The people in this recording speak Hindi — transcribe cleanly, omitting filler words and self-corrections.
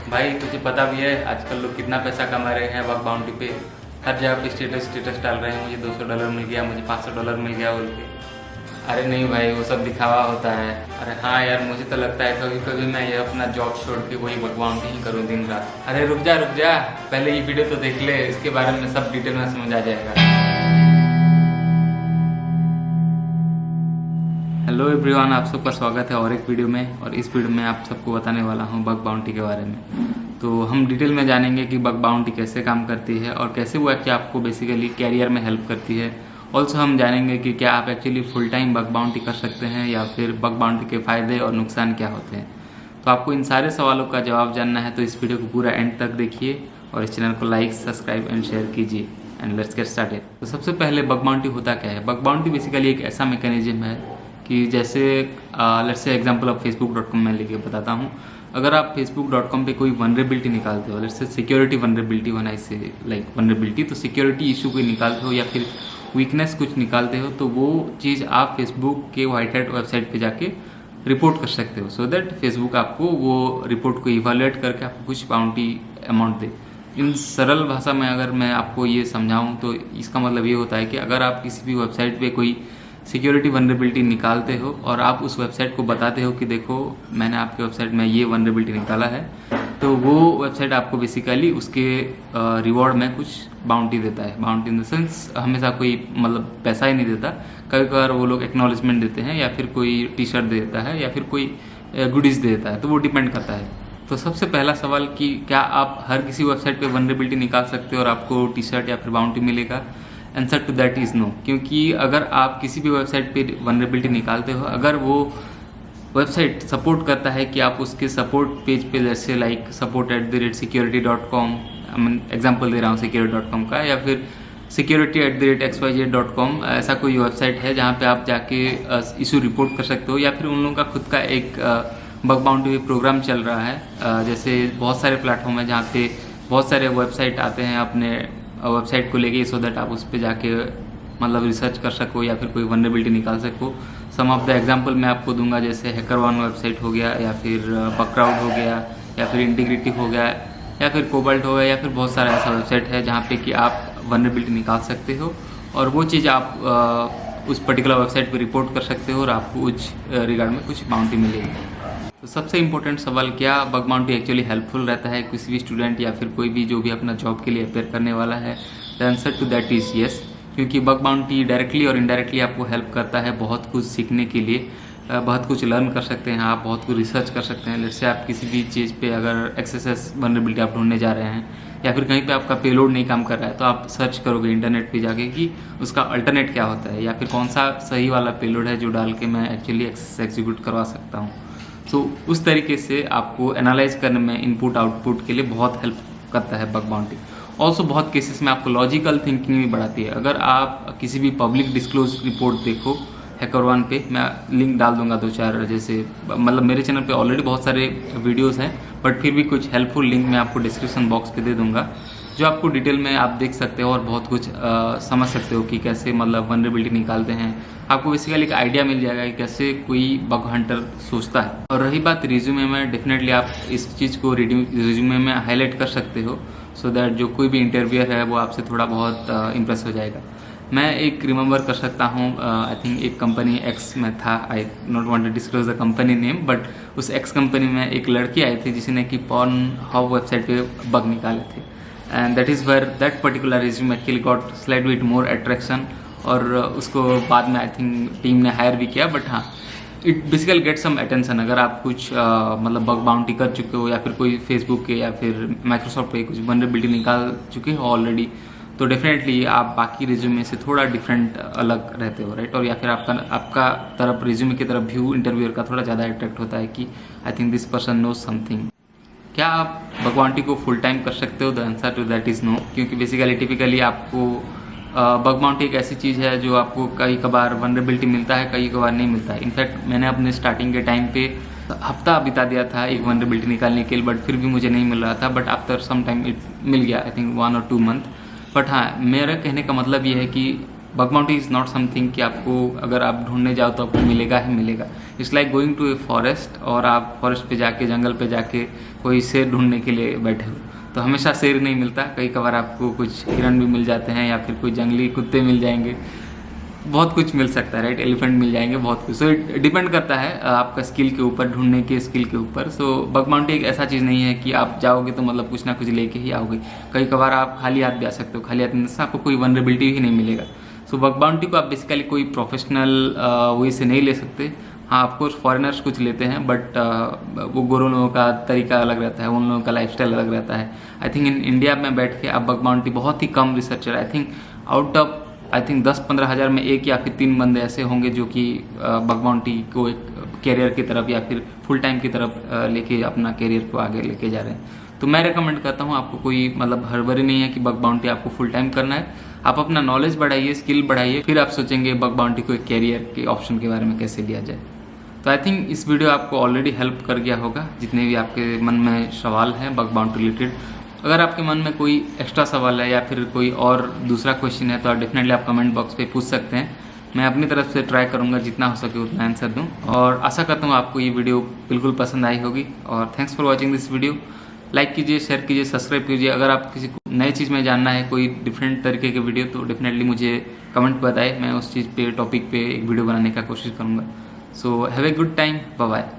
भाई तुझे पता भी है आजकल लोग कितना पैसा कमा रहे हैं बग बाउंटी पे। हर जगह पे स्टेटस डाल रहे हैं, मुझे $200 मिल गया, मुझे $500 मिल गया बोल के। अरे नहीं भाई, वो सब दिखावा होता है। अरे हाँ यार, मुझे तो लगता है कभी कभी मैं ये अपना जॉब छोड़ के वही बग बाउंटी ही करूँ दिन रात। अरे रुक जा पहले ये वीडियो तो देख ले, इसके बारे में सब डिटेल में समझ आ जाएगा। हेलो एवरीवन, आप सबका स्वागत है और एक वीडियो में। और इस वीडियो में आप सबको बताने वाला हूँ बग बाउंटी के बारे में। तो हम डिटेल में जानेंगे कि बग बाउंटी कैसे काम करती है और कैसे वो एक्चुअली आपको बेसिकली कैरियर में हेल्प करती है। ऑल्सो हम जानेंगे कि क्या आप actually full time bug bounty कर सकते हैं या फिर बग बाउंटी के फ़ायदे और नुकसान क्या होते हैं। तो आपको इन सारे सवालों का जवाब जानना है तो इस वीडियो को पूरा एंड तक देखिए और इस चैनल को लाइक, सब्सक्राइब एंड शेयर कीजिए। And let's get started. तो सबसे पहले बग बाउंटी होता क्या है? बग बाउंटी बेसिकली एक ऐसा मैकेनिज्म है कि जैसे let's say example of facebook.com मैं लेके बताता हूँ। अगर आप facebook.com पे कोई वनरेबिलिटी निकालते हो, लेट्स से सिक्योरिटी वनरेबिलिटी होना, इससे लाइक वनरेबिलिटी तो सिक्योरिटी इशू कोई निकालते हो या फिर वीकनेस कुछ निकालते हो, तो वो चीज़ आप फेसबुक के व्हाइट हैट वेबसाइट पे जाके रिपोर्ट कर सकते हो, सो दैट फेसबुक आपको वो रिपोर्ट को इवेलुएट करके आपको कुछ बाउंटी अमाउंट दे। इन सरल भाषा में अगर मैं आपको ये समझाऊं तो इसका मतलब ये होता है कि अगर आप किसी भी वेबसाइट पे कोई सिक्योरिटी वनरेबिलिटी निकालते हो और आप उस वेबसाइट को बताते हो कि देखो मैंने आपके वेबसाइट में ये वनरेबिलिटी निकाला है, तो वो वेबसाइट आपको बेसिकली उसके रिवॉर्ड में कुछ बाउंटी देता है। बाउंटी इन द सेंस हमेशा कोई मतलब पैसा ही नहीं देता, कभी कभार वो लोग एक्नॉलेजमेंट देते हैं या फिर कोई टी शर्ट दे देता है या फिर कोई गुडीज़ दे देता है, तो वो डिपेंड करता है। तो सबसे पहला सवाल कि क्या आप हर किसी वेबसाइट पे वनरेबिलिटी निकाल सकते हो और आपको टी शर्ट या फिर बाउंटी मिलेगा? Answer to that is no. क्योंकि अगर आप किसी भी वेबसाइट पे वनरेबिलिटी निकालते हो, अगर वो वेबसाइट सपोर्ट करता है कि आप उसके सपोर्ट पेज पे जैसे लाइक support@security.com, एग्जाम्पल दे रहा हूँ security.com का, या फिर security@xyz.com, ऐसा कोई वेबसाइट है जहाँ पे आप जाके इशू रिपोर्ट कर सकते हो, या फिर उन लोगों का खुद का एक बग बाउंटी प्रोग्राम चल रहा है। जैसे बहुत सारे प्लेटफॉर्म है जहाँ पे बहुत सारे वेबसाइट आते हैं अपने वेबसाइट को लेके, सो दैट आप उस पर जाके मतलब रिसर्च कर सको या फिर कोई वनरेबिलिटी निकाल सको। सम ऑफ द एग्जांपल मैं आपको दूंगा, जैसे हैकर1 वेबसाइट हो गया, या फिर बगक्राउड हो गया, या फिर इंटीग्रिटी हो गया, या फिर कोबाल्ट हो गया, या फिर बहुत सारा ऐसा वेबसाइट है जहाँ पे कि आप वनरेबिलिटी निकाल सकते हो और वो चीज़ आप उस पर्टिकुलर वेबसाइट पर रिपोर्ट कर सकते हो और आपको उस रिगार्ड में कुछ बाउंटी मिलेगी। तो सबसे इम्पोर्टेंट सवाल, क्या बग बाउंटी एक्चुअली हेल्पफुल रहता है किसी भी स्टूडेंट या फिर कोई भी जो भी अपना जॉब के लिए अपेयर करने वाला है? The answer to that is yes. क्योंकि बग बाउंटी डायरेक्टली और इनडायरेक्टली आपको हेल्प करता है बहुत कुछ सीखने के लिए, बहुत कुछ लर्न कर सकते हैं आप, बहुत कुछ रिसर्च कर सकते हैं। जैसे आप किसी भी चीज़ पे अगर एक्सेस वनरेबिलिटी आप ढूंढने जा रहे हैं या फिर कहीं पे आपका पेलोड नहीं काम कर रहा है, तो आप सर्च करोगे इंटरनेट पे जाके कि उसका अल्टरनेट क्या होता है या फिर कौन सा सही वाला पेलोड है जो डाल के मैं एक्चुअली एक्सेस एग्जीक्यूट करवा सकता हूँ। सो उस तरीके से आपको एनालाइज करने में इनपुट आउटपुट के लिए बहुत हेल्प करता है बग बाउंटी। ऑल्सो बहुत केसेस में आपको लॉजिकल थिंकिंग भी बढ़ाती है। अगर आप किसी भी पब्लिक डिस्क्लोज रिपोर्ट देखो हैकर1 पे, मैं लिंक डाल दूंगा 2-4, जैसे मतलब मेरे चैनल पे ऑलरेडी बहुत सारे वीडियोस हैं, बट फिर भी कुछ हेल्पफुल लिंक मैं आपको डिस्क्रिप्शन बॉक्स पे दे दूंगा जो आपको डिटेल में आप देख सकते हो और बहुत कुछ समझ सकते हो कि कैसे मतलब वनरेबिलिटी निकालते हैं। आपको बेसिकली एक आइडिया मिल जाएगा कि कैसे कोई बग हंटर सोचता है। और रही बात रिज्यूमे में, डेफिनेटली आप इस चीज़ को रिज्यूमे में हाईलाइट कर सकते हो, सो दैट जो कोई भी इंटरव्यूअर है वो आपसे थोड़ा बहुत इम्प्रेस हो जाएगा। मैं एक रिमेंबर कर सकता हूँ, आई थिंक एक कंपनी एक्स में था, I not want to disclose the company name, but उस एक्स कंपनी में एक लड़की आई थी जिसने कि पॉर्न हब वेबसाइट पे बग निकाले थे, and that is where that particular resume actually got slide with more attraction, और उसको बाद में आई थिंक टीम ने हायर भी किया। बट हाँ, it basically get some attention. अगर आप कुछ मतलब बग बाउंटी कर चुके हो या फिर कोई फेसबुक के या फिर माइक्रोसॉफ्ट पे कुछ वनरेबिलिटी निकाल चुके हो ऑलरेडी, तो डेफिनेटली आप बाकी रिज्यूमे से थोड़ा डिफरेंट अलग रहते हो, राइट? और या फिर आपका तरफ रिज्यूमे की तरफ व्यू इंटरव्यूअर का थोड़ा ज़्यादा अट्रैक्ट होता है कि I think this person knows something. क्या आप बग बाउंटी को फुल टाइम कर सकते हो? The answer to that is no. क्योंकि बेसिकली टिपिकली आपको बग बाउंटी एक ऐसी चीज़ है जो आपको कई कबार वनरेबिलिटी मिलता है, कई कबार नहीं मिलता है। इनफैक्ट मैंने अपने स्टार्टिंग के टाइम पे हफ्ता बिता दिया था एक वनरेबिलिटी निकालने के लिए, बट फिर भी मुझे नहीं मिल रहा था। But after some time it मिल गया, आई थिंक 1 और 2 मंथ। बट हाँ, मेरा कहने का मतलब ये है कि bug bounty is not something कि आपको अगर आप ढूंढने जाओ तो आपको मिलेगा ही मिलेगा। It's like going to a forest, और आप फॉरेस्ट पे जाके, जंगल पे जाके कोई शेर ढूंढने के लिए बैठे हो, तो हमेशा शेर नहीं मिलता, कई कभार आपको कुछ हिरन भी मिल जाते हैं या फिर कोई जंगली कुत्ते मिल जाएंगे, बहुत कुछ मिल सकता है, राइट, एलिफेंट मिल जाएंगे, बहुत कुछ। सो डिपेंड करता है आपका स्किल के ऊपर, ढूंढने के स्किल के ऊपर। सो बग बाउंटी एक ऐसा चीज़ नहीं है कि आप जाओगे तो मतलब कुछ ना कुछ लेके ही आओगे, कई कभार आप खाली हाथ भी आ सकते हो, खाली हाथ से आपको कोई वनरेबिलिटी ही नहीं मिलेगा। सो बग बाउंटी को आप बेसिकली कोई प्रोफेशनल वे से नहीं ले सकते। हाँ, ऑफकोर्स फॉरेनर्स कुछ लेते हैं, बट वो गोरों लोगों का तरीका अलग रहता है, उन लोगों का लाइफस्टाइल अलग रहता है। आई थिंक इन इंडिया में बैठ के आप बग बाउंटी बहुत ही कम researcher, I think out of 10-15 हज़ार में 1 या फिर 3 बंदे ऐसे होंगे जो कि बग बाउंटी को एक कैरियर की तरफ या फिर फुल टाइम की तरफ लेके अपना कैरियर को आगे लेके जा रहे हैं। तो मैं रेकमेंड करता हूँ, आपको कोई मतलब हड़बड़ी नहीं है कि बग बाउंटी आपको फुल टाइम करना है। आप अपना नॉलेज बढ़ाइए, स्किल बढ़ाइए, फिर आप सोचेंगे बग बाउंटी को एक कैरियर के ऑप्शन के बारे में कैसे लिया जाए। तो आई थिंक इस वीडियो आपको ऑलरेडी हेल्प कर गया होगा, जितने भी आपके मन में सवाल हैं बग बाउंटी रिलेटेड। अगर आपके मन में कोई एक्स्ट्रा सवाल है या फिर कोई और दूसरा क्वेश्चन है तो डेफिनेटली आप कमेंट बॉक्स पे पूछ सकते हैं। मैं अपनी तरफ से ट्राई करूंगा जितना हो सके उतना आंसर दूं, और आशा करता हूं आपको ये वीडियो बिल्कुल पसंद आई होगी। और thanks for watching this video. Like कीजिए, शेयर कीजिए, सब्सक्राइब कीजिए। अगर आप किसी को नई चीज़ में जानना है, कोई डिफरेंट तरीके के वीडियो, तो डेफिनेटली मुझे कमेंट बताए, मैं उस चीज़ पे टॉपिक पे एक वीडियो बनाने का कोशिश करूँगा। So have a good time, bye bye.